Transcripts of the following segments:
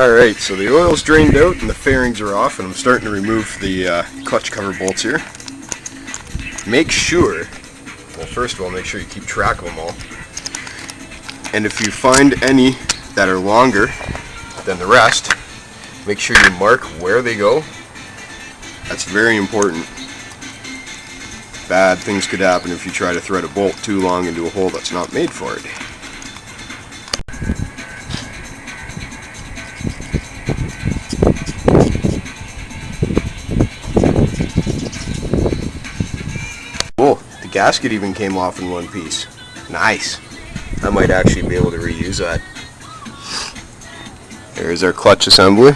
Alright, so the oil's drained out and the fairings are off, and I'm starting to remove the clutch cover bolts here. Make sure, well, first of all, make sure you keep track of them all. And if you find any that are longer than the rest, make sure you mark where they go. That's very important. Bad things could happen if you try to thread a bolt too long into a hole that's not made for it. Oh, the gasket even came off in one piece. Nice. I might actually be able to reuse that. There's our clutch assembly.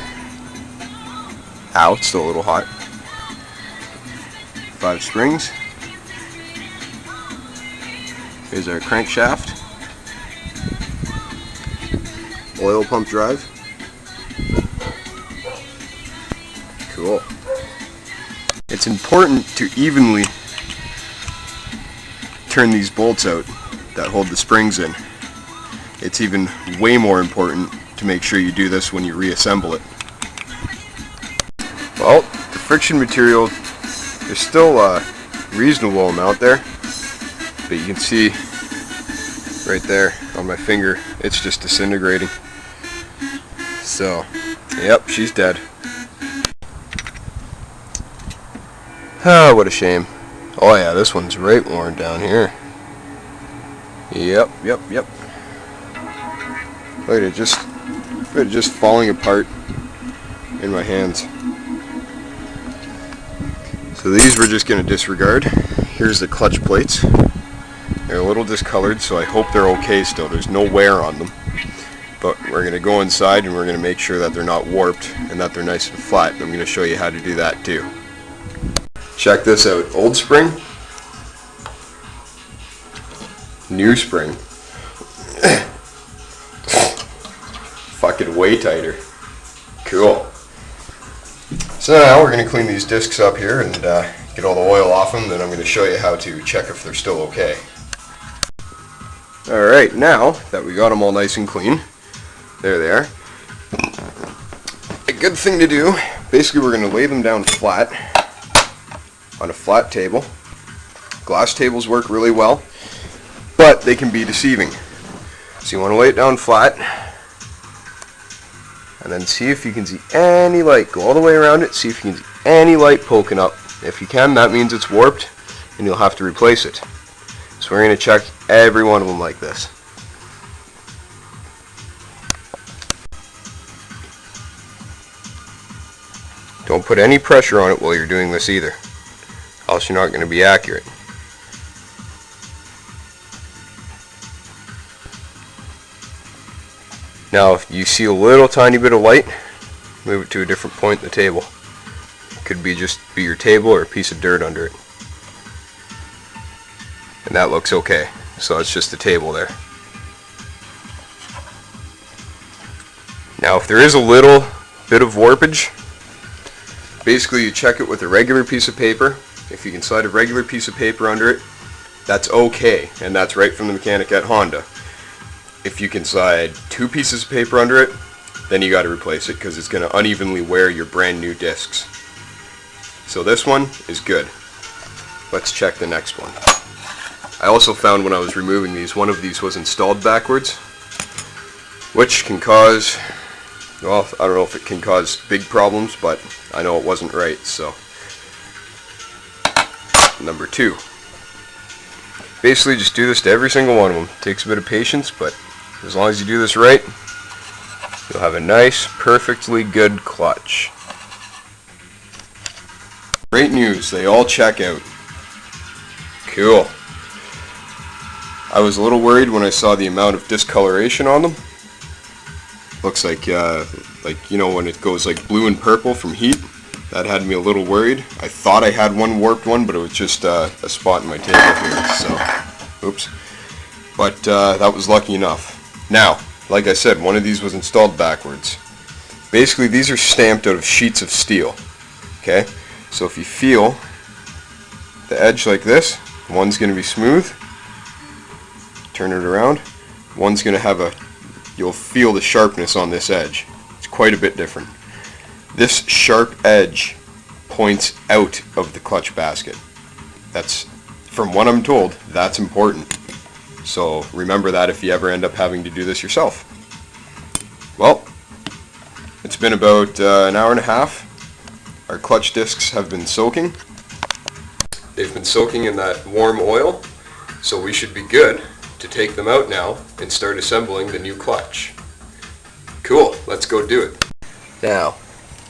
Ow, it's still a little hot. 5 springs. Here's our crankshaft. Oil pump drive. Cool. It's important to evenly turn these bolts out that hold the springs in. It's even way more important to make sure you do this when you reassemble it. Well, the friction material, there's still a reasonable amount there, but you can see right there on my finger, it's just disintegrating. So, yep, she's dead. Ah, what a shame. Oh yeah, this one's right worn down here. Yep. Look at it, just falling apart in my hands. So these we're just going to disregard. Here's the clutch plates. They're a little discolored, so I hope they're okay still. There's no wear on them. But we're going to go inside and we're going to make sure that they're not warped and that they're nice and flat. And I'm going to show you how to do that too. Check this out. Old spring. New spring. Fucking way tighter. Cool. So now we're going to clean these discs up here and get all the oil off them. Then I'm going to show you how to check if they're still okay. Alright, now that we got them all nice and clean, there they are. A good thing to do, basically we're going to lay them down flat on a flat table. Glass tables work really well, but they can be deceiving. So you want to lay it down flat and then see if you can see any light. Go all the way around it, see if you can see any light poking up. If you can, that means it's warped and you'll have to replace it. So we're going to check every one of them like this. Don't put any pressure on it while you're doing this either, else you're not going to be accurate. Now if you see a little tiny bit of light, move it to a different point in the table. It could be just your table or a piece of dirt under it. And that looks okay. So it's just the table there. Now if there is a little bit of warpage, basically you check it with a regular piece of paper. If you can slide a regular piece of paper under it, that's okay, and that's right from the mechanic at Honda. If you can slide 2 pieces of paper under it, then you got to replace it because it's going to unevenly wear your brand new discs. So this one is good. Let's check the next one. I also found when I was removing these, one of these was installed backwards, which can cause, well, I don't know if it can cause big problems, but I know it wasn't right. So number 2. Basically just do this to every single one of them. It takes a bit of patience, but as long as you do this right, you'll have a nice, perfectly good clutch. Great news, they all check out. Cool. I was a little worried when I saw the amount of discoloration on them. Looks like you know when it goes like blue and purple from heat. That had me a little worried. I thought I had one warped one, but it was just a spot in my table here. So, oops. But that was lucky enough. Now, like I said, one of these was installed backwards. Basically, these are stamped out of sheets of steel. Okay, so if you feel the edge like this, one's going to be smooth. Turn it around. One's going to have you'll feel the sharpness on this edge. It's quite a bit different. This sharp edge points out of the clutch basket. That's, from what I'm told, that's important. So remember that if you ever end up having to do this yourself. Well, it's been about an hour and a half. Our clutch discs have been soaking. They've been soaking in that warm oil, so we should be good to take them out now and start assembling the new clutch. Cool, let's go do it. Now,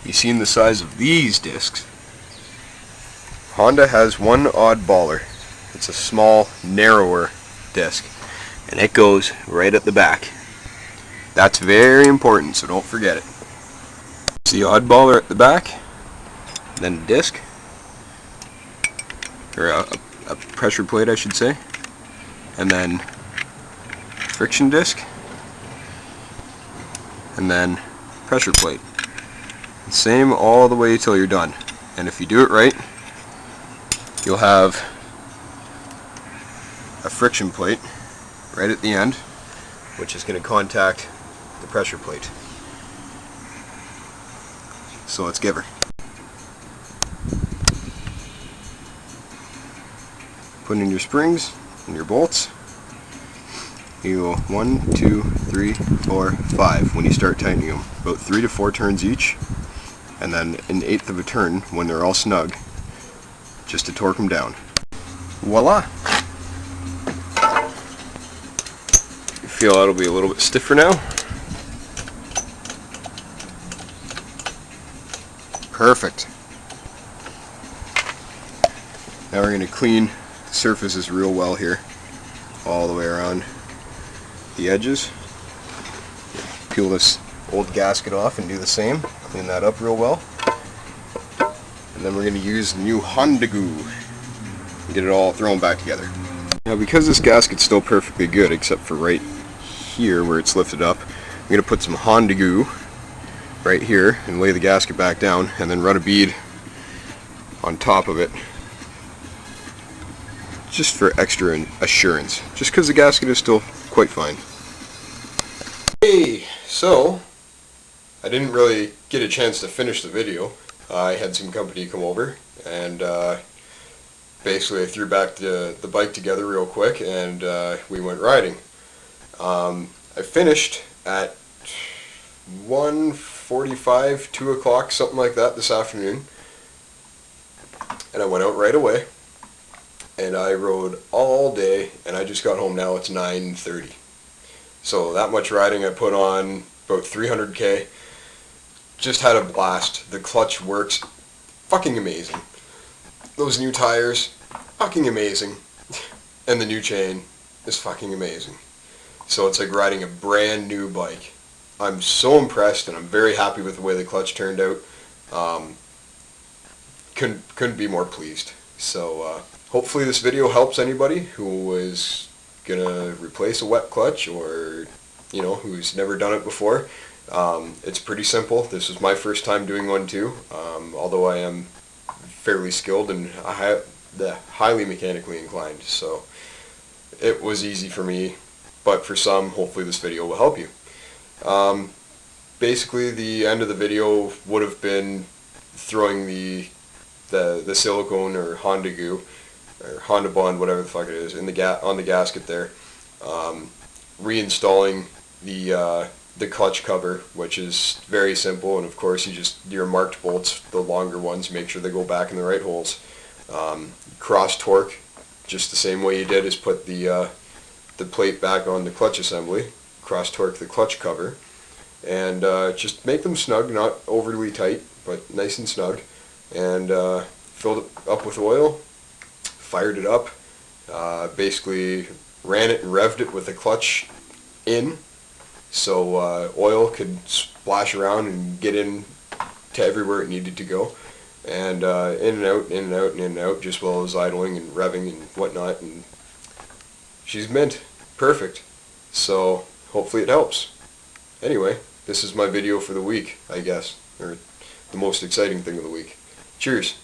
you seen the size of these discs? Honda has one oddballer. It's a small, narrower disc, and it goes right at the back. That's very important, so don't forget it. See the oddballer at the back, then a disc, or a pressure plate I should say, and then friction disc, and then pressure plate. Same all the way till you're done. And if you do it right, you'll have a friction plate right at the end, which is going to contact the pressure plate. So let's give her. Put in your springs and your bolts. You go 1, 2, 3, 4, 5 when you start tightening them. About 3 to 4 turns each, and then an eighth of a turn when they're all snug, just to torque them down. Voila! You feel that'll be a little bit stiffer now? Perfect. Now we're going to clean the surfaces real well here, all the way around the edges. Peel this old gasket off and do the same. Clean that up real well. And then we're going to use new Honda Goo and get it all thrown back together. Now because this gasket's still perfectly good except for right here where it's lifted up, I'm going to put some Honda Goo right here and lay the gasket back down and then run a bead on top of it just for extra assurance, just because the gasket is still quite fine. Hey, so I didn't really get a chance to finish the video. I had some company come over and basically I threw back the bike together real quick and we went riding. I finished at 1:45, 2 o'clock, something like that this afternoon, and I went out right away and I rode all day, and I just got home now. It's 9:30. So that much riding I put on, about 300k. Just had a blast. The clutch works fucking amazing. Those new tires, fucking amazing. And the new chain is fucking amazing. So it's like riding a brand new bike. I'm so impressed and I'm very happy with the way the clutch turned out. Couldn't be more pleased. So hopefully this video helps anybody who is gonna replace a wet clutch, or who's never done it before. It's pretty simple. This is my first time doing one too, although I am fairly skilled and highly mechanically inclined, so it was easy for me, but for some, hopefully this video will help you. Basically the end of the video would have been throwing the silicone or Honda Goo or Honda Bond, whatever the fuck it is, in on the gasket there, reinstalling the clutch cover, which is very simple, and of course your marked bolts, the longer ones, make sure they go back in the right holes. Cross torque, just the same way you did, is put the plate back on the clutch assembly, cross torque the clutch cover, and just make them snug, not overly tight, but nice and snug, and filled it up with oil, fired it up, basically ran it and revved it with the clutch in, so oil could splash around and get in to everywhere it needed to go, and in and out, in and out, and in and out, just while it was idling and revving and whatnot, and she's mint. Perfect. So hopefully it helps. Anyway, this is my video for the week, I guess, or the most exciting thing of the week. Cheers.